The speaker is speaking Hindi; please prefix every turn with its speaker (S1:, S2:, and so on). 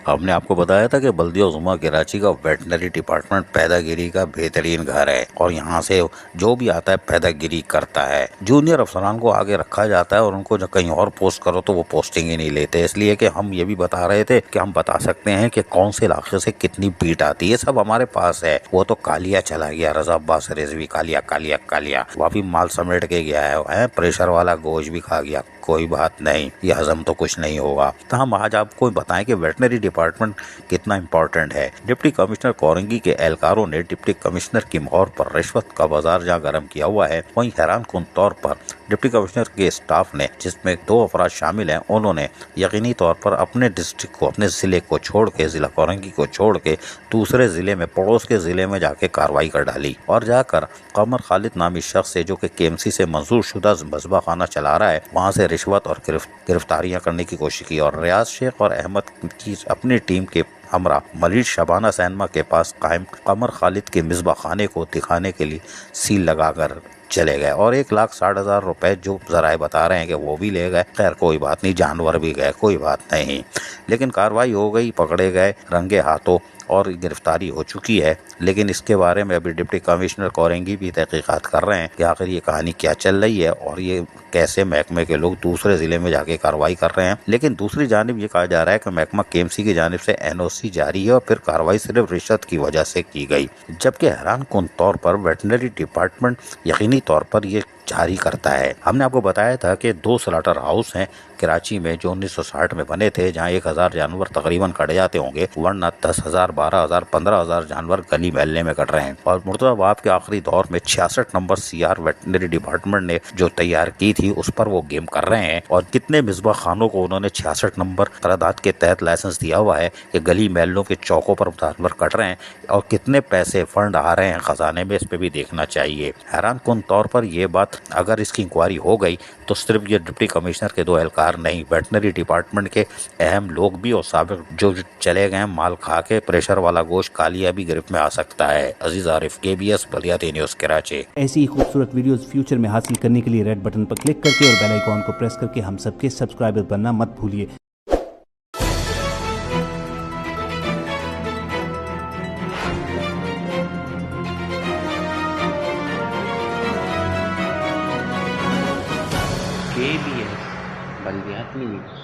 S1: हमने आपको बताया था कि बल्दिया उज़्मा कराची का वेटनरी डिपार्टमेंट पैदागिरी का बेहतरीन घर है और यहाँ से जो भी आता है पैदागिरी करता है। जूनियर अफसरान को आगे रखा जाता है और उनको जब कहीं और पोस्ट करो तो वो पोस्टिंग ही नहीं लेते। इसलिए कि हम ये भी बता रहे थे कि हम बता सकते हैं कि कौन से इलाके से कितनी बीट आती है, सब हमारे पास है। वो तो कालिया चला गया, रजा अब्बास रिजवी कालिया कालिया कालिया, वहाँ भी माल समेट के गया है, प्रेशर वाला गोश्त भी खा गया। कोई बात नहीं, ये हजम तो कुछ नहीं होगा। तो हम आज आपको बताएं कि वेटनरी डिपार्टमेंट कितना इम्पोर्टेंट है। डिप्टी कमिश्नर कोरंगी के एहलकारों ने डिप्टी कमिश्नर की मोहर पर रिश्वत का बाजार जहाँ गर्म किया हुआ है, वहीं हैरान कुन तौर पर डिप्टी कमिश्नर के स्टाफ ने, जिसमें 2 अफराद शामिल हैं, उन्होंने यकीनी तौर पर अपने डिस्ट्रिक्ट को, अपने ज़िले को छोड़ के, ज़िला कोरंगी को छोड़ के दूसरे ज़िले में, पड़ोस के ज़िले में जाके कार्रवाई कर डाली और जाकर कमर खालिद नामी शख्स से, जो कि KMC से मंजूर शुदा मजबा खाना चला रहा है, वहाँ से रिश्वत और गिरफ्तारियाँ करने की कोशिश की और रियाज शेख और अहमद की अपनी टीम के हमरा मलिक शबाना सैनमा के पास कायम कमर खालिद के मिसबा खाने को दिखाने के लिए सील लगाकर चले गए और 1,60,000 रुपए जो जराए बता रहे हैं कि वो भी ले गए। खैर कोई बात नहीं, जानवर भी गए, कोई बात नहीं, लेकिन कार्रवाई हो गई, पकड़े गए रंगे हाथों और गिरफ्तारी हो चुकी है। लेकिन इसके बारे में अभी डिप्टी कमिश्नर कोरंगी भी तहकीकात कर रहे हैं कि आखिर ये कहानी क्या चल रही है और ये कैसे महकमे के लोग दूसरे जिले में जाके कार्रवाई कर रहे हैं। लेकिन दूसरी जानिब ये कहा जा रहा है कि महकमा KMC की जानिब से NOC जारी है और फिर कार्रवाई सिर्फ रिश्वत की वजह से की गई, जबकि हैरान कुन तौर पर वेटनरी डिपार्टमेंट यकीनी तौर पर ये जारी करता है। हमने आपको बताया था कि 2 स्लॉटर हाउस हैं कराची में जो 1960 में बने थे, जहां 1,000 जानवर तकरीबन कट जाते होंगे, वरना 10,000, 12,000, 15,000 जानवर गली महल्ले में कट रहे हैं। और मुर्तज़ाबाद के आखिरी दौर में 66 नंबर CR वेटनरी डिपार्टमेंट ने जो तैयार की थी उस पर वो गेम कर रहे हैं। और कितने मिसबा खानों को उन्होंने 66 नंबर करारदाद के तहत लाइसेंस दिया हुआ है कि गली महल्लों के चौकों पर जानवर कट रहे हैं और कितने पैसे फंड आ रहे हैं खजाने में, इस पे भी देखना चाहिए। हैरान कुन तौर पर यह बात, अगर इसकी इंक्वायरी हो गई तो सिर्फ ये डिप्टी कमिश्नर के 2 एहलकार नहीं, वेटनरी डिपार्टमेंट के अहम लोग भी और साबिक जो चले गए माल खा के, प्रेशर वाला गोश्त कालिया भी गिरफ्त में आ सकता है। अजीज आरिफ, KBS बलियाती न्यूज़ कराची।
S2: ऐसी ही खूबसूरत वीडियोस फ्यूचर में हासिल करने के लिए रेड बटन पर क्लिक करके और बेल आइकॉन को प्रेस करके हम सबके सब्सक्राइबर बनना मत भूलिए।
S3: KBS बलियाती न्यूज़।